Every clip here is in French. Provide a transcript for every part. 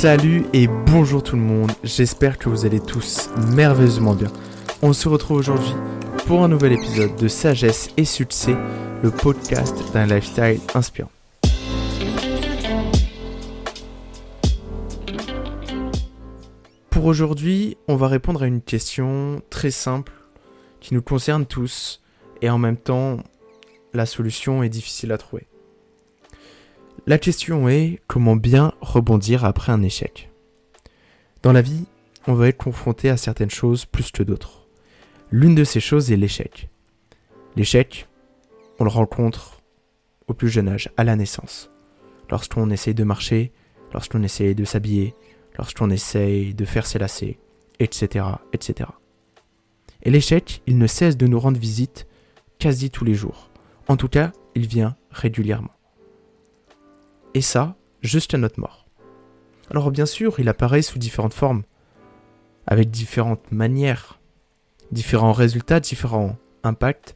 Salut et bonjour tout le monde, j'espère que vous allez tous merveilleusement bien. On se retrouve aujourd'hui pour un nouvel épisode de Sagesse et Succès, le podcast d'un lifestyle inspirant. Pour aujourd'hui, on va répondre à une question très simple qui nous concerne tous et en même temps, la solution est difficile à trouver. La question est comment bien rebondir après un échec. Dans la vie, on va être confronté à certaines choses plus que d'autres. L'une de ces choses est l'échec. L'échec, on le rencontre au plus jeune âge, à la naissance. Lorsqu'on essaye de marcher, lorsqu'on essaye de s'habiller, lorsqu'on essaye de faire ses lacets, etc., etc. Et l'échec, il ne cesse de nous rendre visite quasi tous les jours. En tout cas, il vient régulièrement. Et ça, jusqu'à notre mort. Alors bien sûr, il apparaît sous différentes formes, avec différentes manières, différents résultats, différents impacts,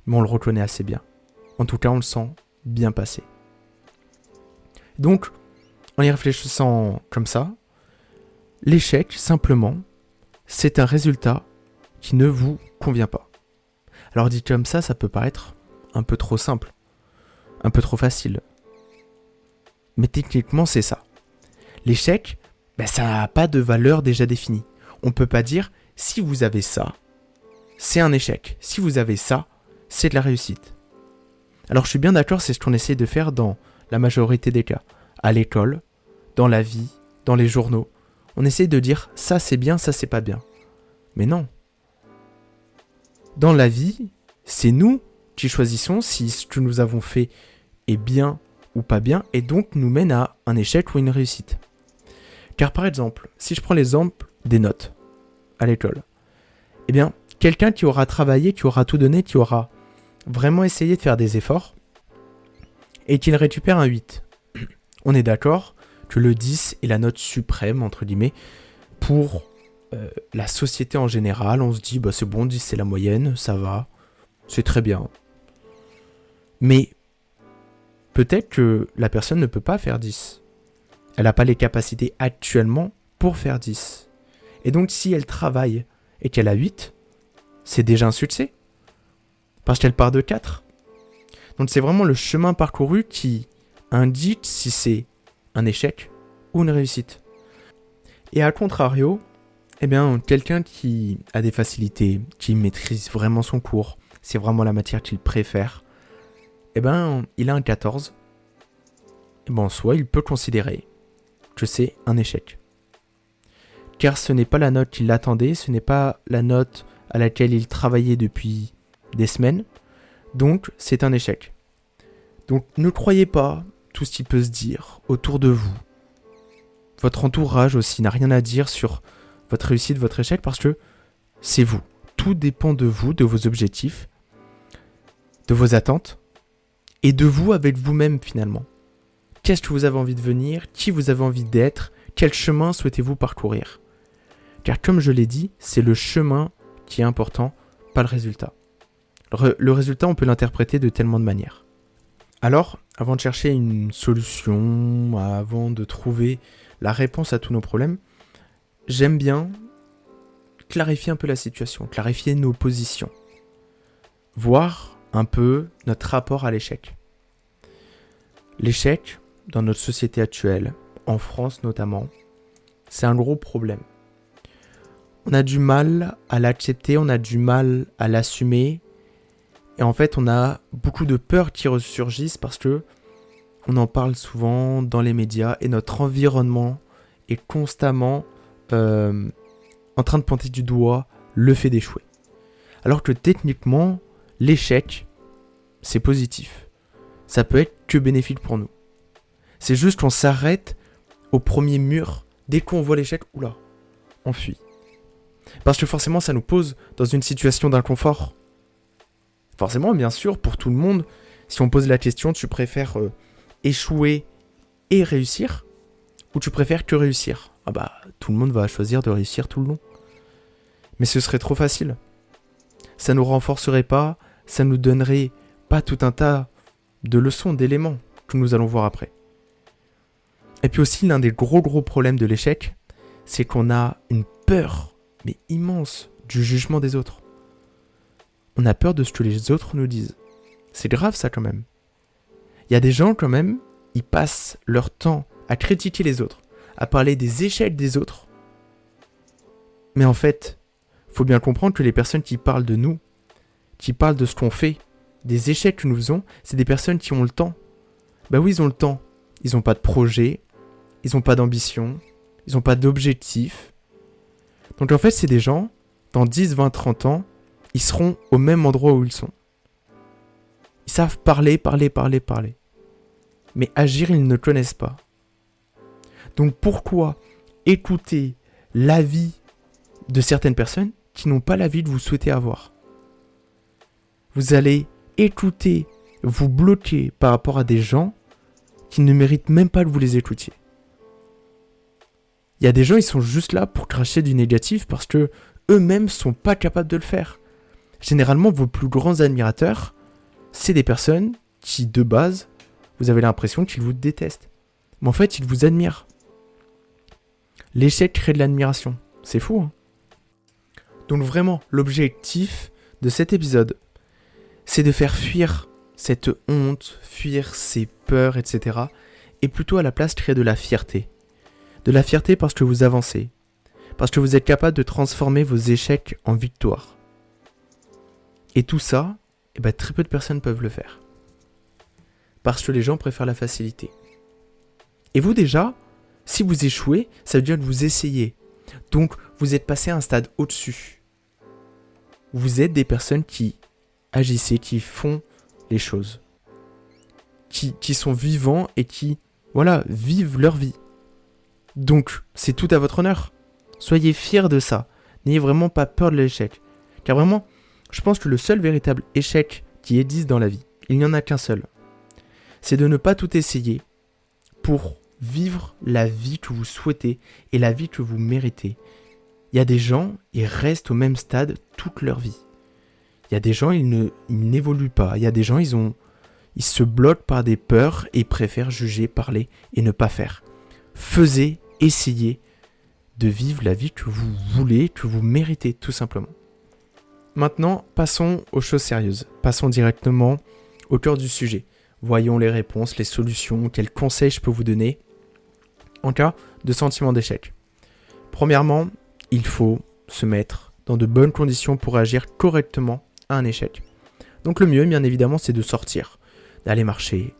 mais on le reconnaît assez bien. En tout cas, on le sent bien passer. Donc, en y réfléchissant comme ça, l'échec, simplement, c'est un résultat qui ne vous convient pas. Alors dit comme ça peut paraître un peu trop simple, un peu trop facile. Mais techniquement, c'est ça. L'échec, ça n'a pas de valeur déjà définie. On ne peut pas dire, si vous avez ça, c'est un échec. Si vous avez ça, c'est de la réussite. Alors je suis bien d'accord, c'est ce qu'on essaie de faire dans la majorité des cas. À l'école, dans la vie, dans les journaux. On essaie de dire, ça c'est bien, ça c'est pas bien. Mais non. Dans la vie, c'est nous qui choisissons si ce que nous avons fait est bien ou pas bien, et donc nous mène à un échec ou une réussite. Car par exemple, si je prends l'exemple des notes à l'école, quelqu'un qui aura travaillé, qui aura tout donné, qui aura vraiment essayé de faire des efforts, et qu'il récupère un 8. On est d'accord que le 10 est la note suprême, entre guillemets, pour la société en général. On se dit, c'est bon, 10 c'est la moyenne, ça va, c'est très bien. Mais peut-être que la personne ne peut pas faire 10. Elle n'a pas les capacités actuellement pour faire 10. Et donc si elle travaille et qu'elle a 8, c'est déjà un succès. Parce qu'elle part de 4. Donc c'est vraiment le chemin parcouru qui indique si c'est un échec ou une réussite. Et à contrario, quelqu'un qui a des facilités, qui maîtrise vraiment son cours, c'est vraiment la matière qu'il préfère, il a un 14. En soi, il peut considérer que c'est un échec. Car ce n'est pas la note qu'il attendait, ce n'est pas la note à laquelle il travaillait depuis des semaines. Donc, c'est un échec. Donc, ne croyez pas tout ce qui peut se dire autour de vous. Votre entourage aussi n'a rien à dire sur votre réussite, votre échec, parce que c'est vous. Tout dépend de vous, de vos objectifs, de vos attentes, et de vous avec vous-même finalement. Qu'est-ce que vous avez envie de devenir? Qui vous avez envie d'être? Quel chemin souhaitez-vous parcourir? Car comme je l'ai dit, c'est le chemin qui est important, pas le résultat. Le résultat, on peut l'interpréter de tellement de manières. Alors, avant de chercher une solution, avant de trouver la réponse à tous nos problèmes, j'aime bien clarifier un peu la situation, clarifier nos positions. Voir un peu notre rapport à l'échec. L'échec, dans notre société actuelle, en France notamment, c'est un gros problème. On a du mal à l'accepter, on a du mal à l'assumer, et en fait on a beaucoup de peurs qui ressurgissent parce que on en parle souvent dans les médias et notre environnement est constamment en train de pointer du doigt le fait d'échouer. Alors que techniquement, l'échec, c'est positif. Ça peut être que bénéfique pour nous. C'est juste qu'on s'arrête au premier mur. Dès qu'on voit l'échec, on fuit. Parce que forcément, ça nous pose dans une situation d'inconfort. Forcément, bien sûr, pour tout le monde, si on pose la question, tu préfères échouer et réussir, ou tu préfères que réussir? Tout le monde va choisir de réussir tout le long. Mais ce serait trop facile. Ça nous renforcerait pas, ça nous donnerait pas tout un tas de leçons, d'éléments que nous allons voir après. Et puis aussi, l'un des gros problèmes de l'échec, c'est qu'on a une peur, mais immense, du jugement des autres. On a peur de ce que les autres nous disent. C'est grave ça quand même. Il y a des gens quand même, ils passent leur temps à critiquer les autres, à parler des échecs des autres. Mais en fait, faut bien comprendre que les personnes qui parlent de nous, qui parlent de ce qu'on fait, des échecs que nous faisons, c'est des personnes qui ont le temps. Bah oui, ils ont le temps. Ils n'ont pas de projet, ils n'ont pas d'ambition, ils n'ont pas d'objectif. Donc en fait, c'est des gens, dans 10, 20, 30 ans, ils seront au même endroit où ils sont. Ils savent parler. Mais agir, ils ne connaissent pas. Donc pourquoi écouter l'avis de certaines personnes qui n'ont pas l'avis que vous souhaitez avoir ? Vous allez écouter, vous bloquer par rapport à des gens qui ne méritent même pas que vous les écoutiez. Il y a des gens, ils sont juste là pour cracher du négatif parce que eux-mêmes sont pas capables de le faire. Généralement, vos plus grands admirateurs, c'est des personnes qui, de base, vous avez l'impression qu'ils vous détestent. Mais en fait, ils vous admirent. L'échec crée de l'admiration. C'est fou, hein ? Donc vraiment, l'objectif de cet épisode, c'est de faire fuir cette honte, fuir ces peurs, etc. Et plutôt à la place créer de la fierté. De la fierté parce que vous avancez. Parce que vous êtes capable de transformer vos échecs en victoires. Et tout ça, très peu de personnes peuvent le faire. Parce que les gens préfèrent la facilité. Et vous déjà, si vous échouez, ça veut dire que vous essayez. Donc, vous êtes passé à un stade au-dessus. Vous êtes des personnes qui agissent, qui font les choses. Qui sont vivants et qui, vivent leur vie. Donc, c'est tout à votre honneur. Soyez fiers de ça. N'ayez vraiment pas peur de l'échec. Car vraiment, je pense que le seul véritable échec qui existe dans la vie, il n'y en a qu'un seul. C'est de ne pas tout essayer pour vivre la vie que vous souhaitez et la vie que vous méritez. Il y a des gens, ils restent au même stade toute leur vie. Il y a des gens, ils n'évoluent pas. Il y a des gens, ils se bloquent par des peurs et préfèrent juger, parler et ne pas faire. Essayez de vivre la vie que vous voulez, que vous méritez, tout simplement. Maintenant, passons aux choses sérieuses. Passons directement au cœur du sujet. Voyons les réponses, les solutions, quels conseils je peux vous donner en cas de sentiment d'échec. Premièrement, il faut se mettre dans de bonnes conditions pour agir correctement à un échec. Donc le mieux, bien évidemment, c'est de sortir, d'aller marcher,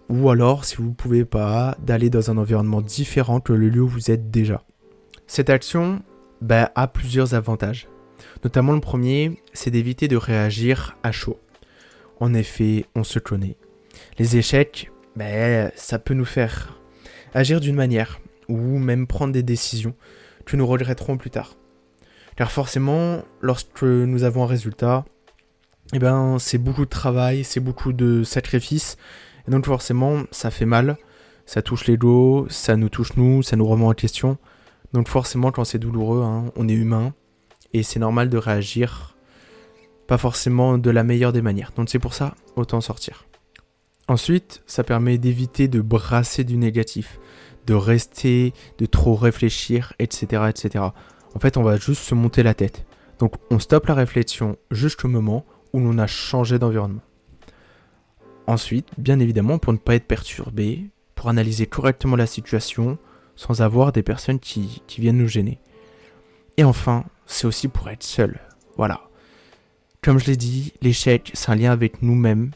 ou alors, si vous ne pouvez pas, d'aller dans un environnement différent que le lieu où vous êtes déjà. Cette action a plusieurs avantages. Notamment le premier, c'est d'éviter de réagir à chaud. En effet, on se connaît. Les échecs, ça peut nous faire agir d'une manière, ou même prendre des décisions que nous regretterons plus tard. Car forcément, lorsque nous avons un résultat, c'est beaucoup de travail, c'est beaucoup de sacrifices, et donc forcément, ça fait mal, ça touche l'ego, ça nous touche nous, ça nous remet en question. Donc forcément, quand c'est douloureux, on est humain, et c'est normal de réagir pas forcément de la meilleure des manières. Donc c'est pour ça, autant sortir. Ensuite, ça permet d'éviter de brasser du négatif, de rester, de trop réfléchir, etc., etc. En fait, on va juste se monter la tête. Donc on stoppe la réflexion jusqu'au moment où l'on a changé d'environnement. Ensuite, bien évidemment, pour ne pas être perturbé, pour analyser correctement la situation, sans avoir des personnes qui viennent nous gêner. Et enfin, c'est aussi pour être seul. Voilà. Comme je l'ai dit, l'échec, c'est un lien avec nous-mêmes.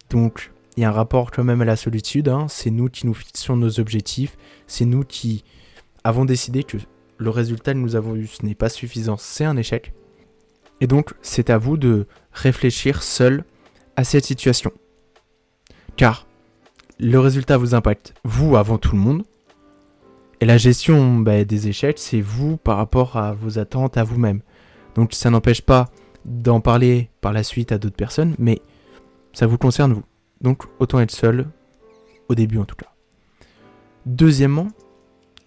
Donc, il y a un rapport quand même à la solitude. C'est nous qui nous fixons nos objectifs. C'est nous qui avons décidé que le résultat que nous avons eu, ce n'est pas suffisant, c'est un échec. Et donc, c'est à vous de réfléchir seul à cette situation. Car le résultat vous impacte, vous avant tout le monde. Et la gestion des échecs, c'est vous par rapport à vos attentes, à vous-même. Donc ça n'empêche pas d'en parler par la suite à d'autres personnes, mais ça vous concerne vous. Donc autant être seul, au début en tout cas. Deuxièmement,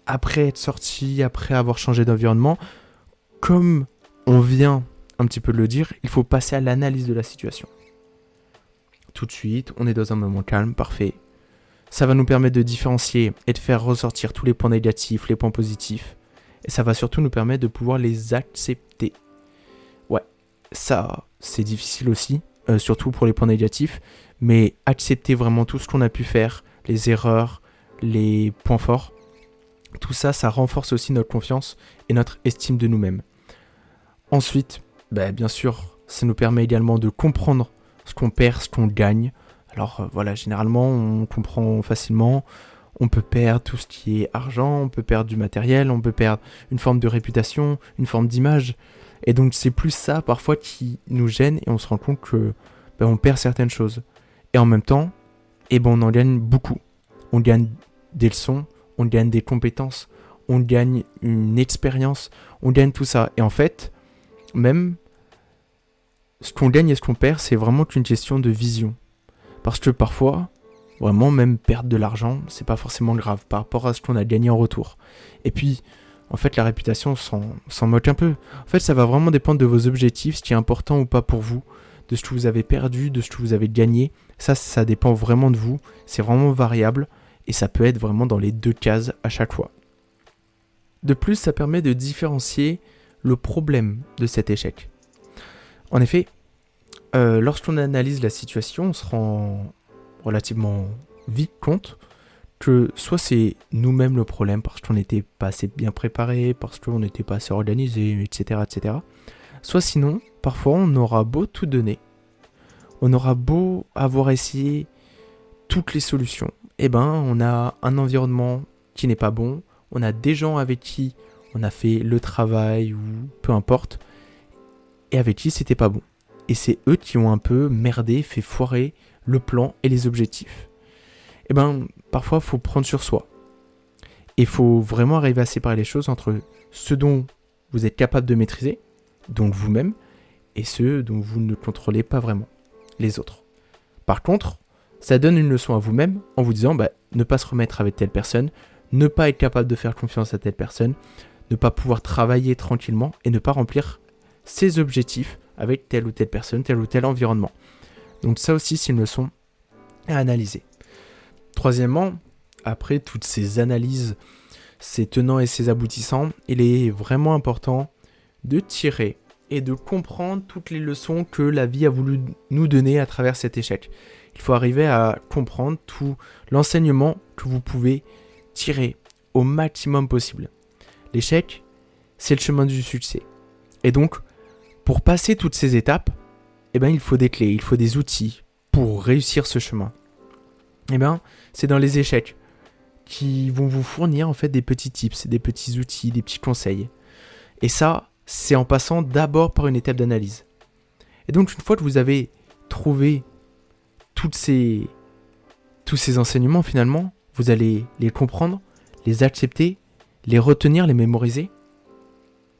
après être sorti, après avoir changé d'environnement, comme on vient un petit peu de le dire, il faut passer à l'analyse de la situation. Tout de suite, on est dans un moment calme, parfait. Ça va nous permettre de différencier et de faire ressortir tous les points négatifs, les points positifs. Et ça va surtout nous permettre de pouvoir les accepter. Ouais, ça, c'est difficile aussi, surtout pour les points négatifs. Mais accepter vraiment tout ce qu'on a pu faire, les erreurs, les points forts, tout ça, ça renforce aussi notre confiance et notre estime de nous-mêmes. Ensuite, bien sûr, ça nous permet également de comprendre ce qu'on perd, ce qu'on gagne. Alors voilà, généralement, on comprend facilement. On peut perdre tout ce qui est argent, on peut perdre du matériel, on peut perdre une forme de réputation, une forme d'image. Et donc c'est plus ça parfois qui nous gêne et on se rend compte que on perd certaines choses. Et en même temps, on en gagne beaucoup. On gagne des leçons, on gagne des compétences, on gagne une expérience, on gagne tout ça. Et en fait, même ce qu'on gagne et ce qu'on perd, c'est vraiment qu'une question de vision. Parce que parfois, vraiment, même perdre de l'argent, c'est pas forcément grave par rapport à ce qu'on a gagné en retour. Et puis, en fait, la réputation s'en moque un peu. En fait, ça va vraiment dépendre de vos objectifs, ce qui est important ou pas pour vous, de ce que vous avez perdu, de ce que vous avez gagné. Ça dépend vraiment de vous. C'est vraiment variable et ça peut être vraiment dans les deux cases à chaque fois. De plus, ça permet de différencier le problème de cet échec. En effet, lorsqu'on analyse la situation, on se rend relativement vite compte que soit c'est nous-mêmes le problème parce qu'on n'était pas assez bien préparé, parce qu'on n'était pas assez organisé, etc., etc. Soit sinon, parfois on aura beau tout donner, on aura beau avoir essayé toutes les solutions, on a un environnement qui n'est pas bon, on a des gens avec qui on a fait le travail ou peu importe, et avec qui c'était pas bon. Et c'est eux qui ont un peu merdé, fait foirer le plan et les objectifs. Parfois, il faut prendre sur soi. Et il faut vraiment arriver à séparer les choses entre ce dont vous êtes capable de maîtriser, donc vous-même, et ceux dont vous ne contrôlez pas vraiment, les autres. Par contre, ça donne une leçon à vous-même en vous disant ne pas se remettre avec telle personne, ne pas être capable de faire confiance à telle personne, ne pas pouvoir travailler tranquillement et ne pas remplir ses objectifs avec telle ou telle personne, tel ou tel environnement. Donc ça aussi, c'est une leçon à analyser. Troisièmement, après toutes ces analyses, ces tenants et ces aboutissants, il est vraiment important de tirer et de comprendre toutes les leçons que la vie a voulu nous donner à travers cet échec. Il faut arriver à comprendre tout l'enseignement que vous pouvez tirer au maximum possible. L'échec, c'est le chemin du succès. Et donc, pour passer toutes ces étapes, il faut des clés, il faut des outils pour réussir ce chemin. C'est dans les échecs qui vont vous fournir en fait des petits tips, des petits outils, des petits conseils. Et ça, c'est en passant d'abord par une étape d'analyse. Et donc, une fois que vous avez trouvé tous ces enseignements, finalement, vous allez les comprendre, les accepter, les retenir, les mémoriser.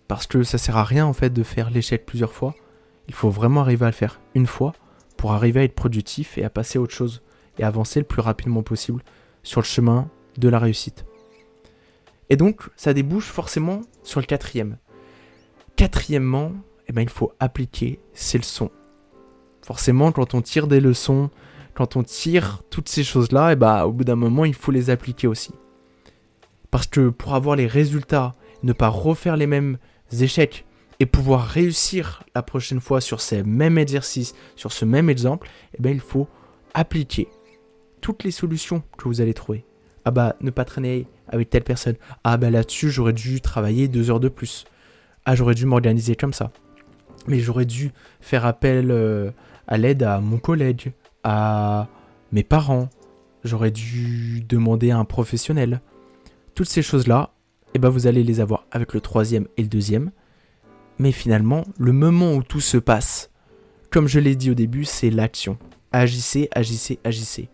Parce que ça sert à rien en fait de faire l'échec plusieurs fois. Il faut vraiment arriver à le faire une fois pour arriver à être productif et à passer à autre chose et avancer le plus rapidement possible sur le chemin de la réussite. Et donc, ça débouche forcément sur le quatrième. Quatrièmement, il faut appliquer ces leçons. Forcément, quand on tire des leçons, quand on tire toutes ces choses-là, au bout d'un moment, il faut les appliquer aussi. Parce que pour avoir les résultats, ne pas refaire les mêmes échecs et pouvoir réussir la prochaine fois sur ces mêmes exercices, sur ce même exemple, il faut appliquer toutes les solutions que vous allez trouver. Ne pas traîner avec telle personne. Là-dessus, j'aurais dû travailler 2 heures de plus. J'aurais dû m'organiser comme ça. Mais j'aurais dû faire appel à l'aide à mon collègue, à mes parents. J'aurais dû demander à un professionnel. Toutes ces choses-là, vous allez les avoir avec le troisième et le deuxième. Mais finalement, le moment où tout se passe, comme je l'ai dit au début, c'est l'action. Agissez, agissez, agissez.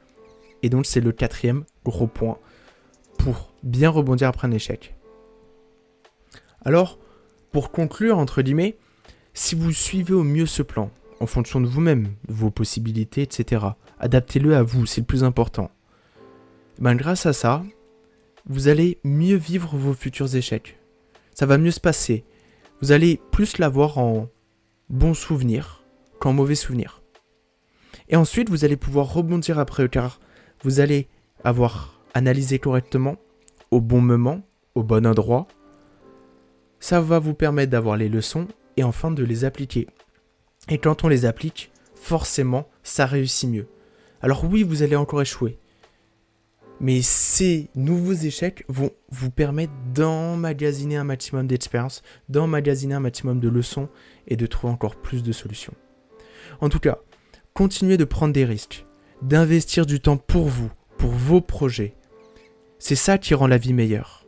Et donc, c'est le quatrième gros point pour bien rebondir après un échec. Alors, pour conclure, entre guillemets, si vous suivez au mieux ce plan, en fonction de vous-même, vos possibilités, etc., adaptez-le à vous, c'est le plus important. Grâce à ça, vous allez mieux vivre vos futurs échecs. Ça va mieux se passer. Vous allez plus l'avoir en bons souvenirs qu'en mauvais souvenirs. Et ensuite, vous allez pouvoir rebondir après, car vous allez avoir analysé correctement, au bon moment, au bon endroit. Ça va vous permettre d'avoir les leçons et enfin de les appliquer. Et quand on les applique, forcément, ça réussit mieux. Alors oui, vous allez encore échouer. Mais ces nouveaux échecs vont vous permettre d'emmagasiner un maximum d'expérience, d'emmagasiner un maximum de leçons et de trouver encore plus de solutions. En tout cas, continuez de prendre des risques, d'investir du temps pour vous, pour vos projets. C'est ça qui rend la vie meilleure.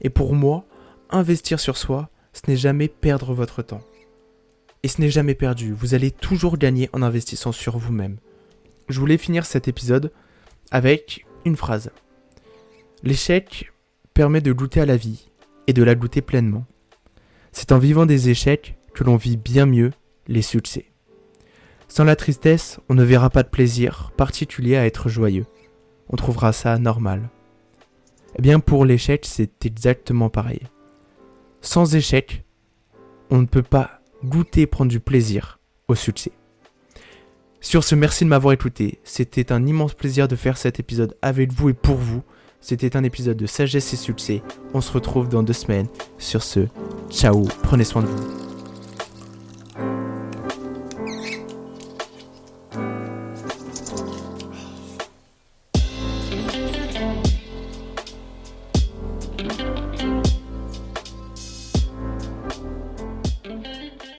Et pour moi, investir sur soi, ce n'est jamais perdre votre temps. Et ce n'est jamais perdu, vous allez toujours gagner en investissant sur vous-même. Je voulais finir cet épisode avec une phrase. L'échec permet de goûter à la vie et de la goûter pleinement. C'est en vivant des échecs que l'on vit bien mieux les succès. Sans la tristesse, on ne verra pas de plaisir particulier à être joyeux. On trouvera ça normal. Eh bien pour l'échec, c'est exactement pareil. Sans échec, on ne peut pas goûter et prendre du plaisir au succès. Sur ce, merci de m'avoir écouté. C'était un immense plaisir de faire cet épisode avec vous et pour vous. C'était un épisode de Sagesse et Succès. On se retrouve dans 2 semaines. Sur ce, ciao, prenez soin de vous.